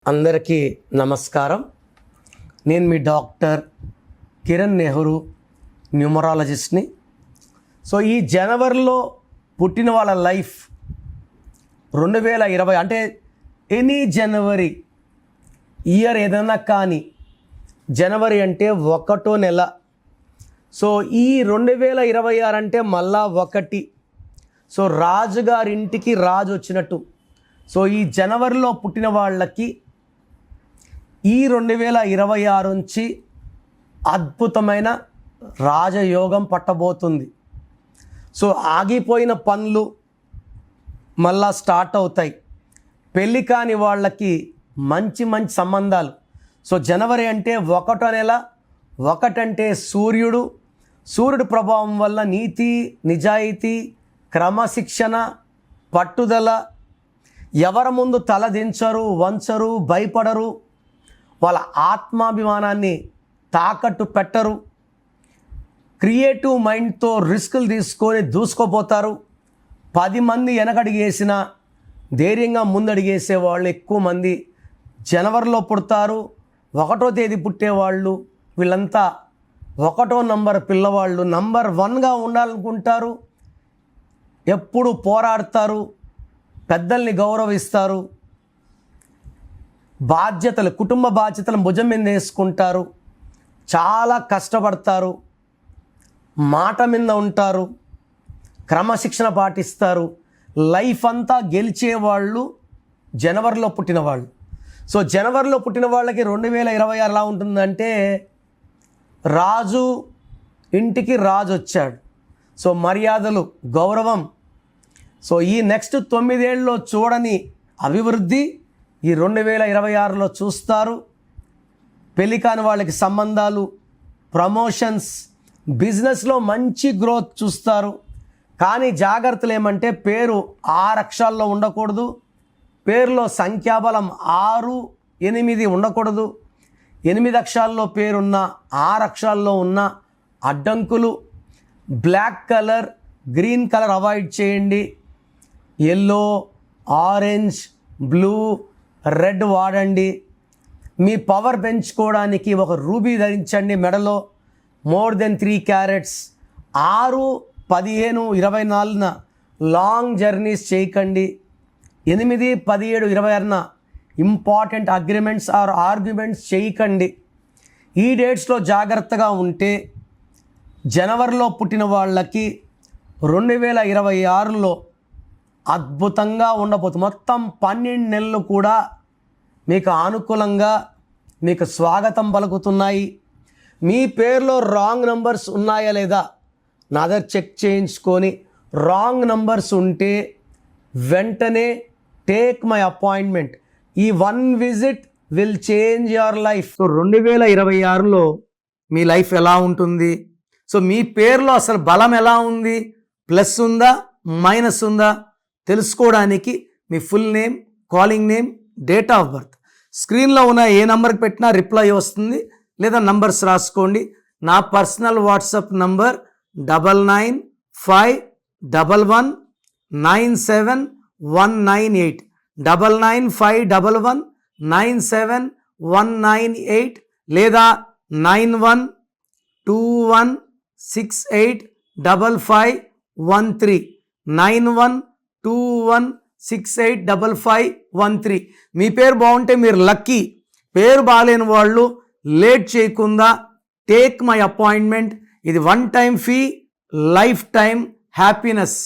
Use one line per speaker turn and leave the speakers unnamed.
అందరికీ నమస్కారం. నేను మీ డాక్టర్ కిరణ్ నెహ్రూ, న్యూమరాలజిస్ట్ని. సో ఈ జనవరిలో పుట్టిన వాళ్ళ లైఫ్ 2020 అంటే ఎనీ జనవరి ఇయర్ ఏదైనా కానీ జనవరి అంటే 1వ నెల. సో ఈ 2026 అంటే మళ్ళా 1. సో రాజుగారింటికి రాజు వచ్చినట్టు. సో ఈ జనవరిలో పుట్టిన వాళ్ళకి ఈ 2026 నుంచి అద్భుతమైన రాజయోగం పట్టబోతుంది. సో ఆగిపోయిన పనులు మళ్ళా స్టార్ట్ అవుతాయి. పెళ్ళి కాని వాళ్ళకి మంచి మంచి సంబంధాలు. సో జనవరి అంటే 1వ నెల. 1 అంటే సూర్యుడు ప్రభావం వల్ల నీతి, నిజాయితీ, క్రమశిక్షణ, పట్టుదల, ఎవరి ముందు తలదించరు, వంచరు, భయపడరు, వాళ్ళ ఆత్మాభిమానాన్ని తాకట్టు పెట్టరు, క్రియేటివ్ మైండ్తో రిస్కులు తీసుకొని దూసుకోపోతారు. 10 మంది వెనకడిగేసిన ధైర్యంగా ముందడిగేసే వాళ్ళు ఎక్కువ మంది జనవరిలో పుడతారు. 1వ తేదీ పుట్టేవాళ్ళు వీళ్ళంతా 1వ నంబర్ పిల్లవాళ్ళు నంబర్ 1గా ఉండాలనుకుంటారు. ఎప్పుడు పోరాడతారు, పెద్దల్ని గౌరవిస్తారు, కుటుంబ బాధ్యతలు భుజం మీద వేసుకుంటారు, చాలా కష్టపడతారు, మాట మీద ఉంటారు, క్రమశిక్షణ పాటిస్తారు. లైఫ్ అంతా గెలిచేవాళ్ళు జనవరిలో పుట్టిన వాళ్ళు. సో జనవరిలో పుట్టిన వాళ్ళకి 2026 ఎలా ఉంటుందంటే రాజు ఇంటికి రాజు వచ్చాడు. సో మర్యాదలు, గౌరవం. సో ఈ నెక్స్ట్ 9 ఏళ్ళలో చూడని అభివృద్ధి ఈ 2026లో చూస్తారు. పెళ్లి కాని వాళ్ళకి సంబంధాలు, ప్రమోషన్స్, బిజినెస్లో మంచి గ్రోత్ చూస్తారు. కానీ జాగ్రత్తలు ఏమంటే పేరు 6 అక్షరాల్లో ఉండకూడదు. పేరులో సంఖ్యాబలం 6, 8 ఉండకూడదు. 8 అక్షరాల్లో పేరున్న 6 అక్షరాల్లో ఉన్న అడ్డంకులు. Black colour, green colour avoid చేయండి. ఎల్లో, ఆరెంజ్, బ్లూ, రెడ్ వాడండి. మీ పవర్ పెంచుకోవడానికి ఒక రూబీ ధరించండి మెడలో. More than 3 carats. 6, 15, 24 long journeys చేయకండి. 8, 17, 26 ఇంపార్టెంట్ అగ్రిమెంట్స్ ఆర్ ఆర్గ్యుమెంట్స్ చేయకండి. ఈ డేట్స్లో జాగ్రత్తగా ఉంటే జనవరిలో పుట్టిన వాళ్ళకి 2026లో అద్భుతంగా ఉండబోతుంది. మొత్తం 12 నెలలు కూడా మీకు అనుకూలంగా మీకు స్వాగతం పలుకుతున్నాయి. మీ పేరులో రాంగ్ నంబర్స్ ఉన్నాయా లేదా నా దగ్గర చెక్ చేయించుకొని, రాంగ్ నంబర్స్ ఉంటే వెంటనే టేక్ మై అపాయింట్మెంట్. ఈ 1 visit will change your life. So 2026లో మీ లైఫ్ ఎలా ఉంటుంది? సో మీ పేరులో అసలు బలం ఎలా ఉంది? ప్లస్ ఉందా, మైనస్ ఉందా తెలుసుకోవడానికి మీ full name, calling name, date of birth స్క్రీన్లో ఉన్న ఏ నెంబర్కి పెట్టినా రిప్లై వస్తుంది. లేదా నంబర్స్ రాసుకోండి. నా పర్సనల్ వాట్సాప్ నంబర్ 9951197198 9951197198 లేదా 9121685513 9121685513. మీ పేరు బాగుంటే మీరు లక్కీ. పేరు బాగాలేని వాళ్ళు లేట్ చేయకుండా టేక్ మై అపాయింట్మెంట్. ఇది 1 time fee, life time happiness.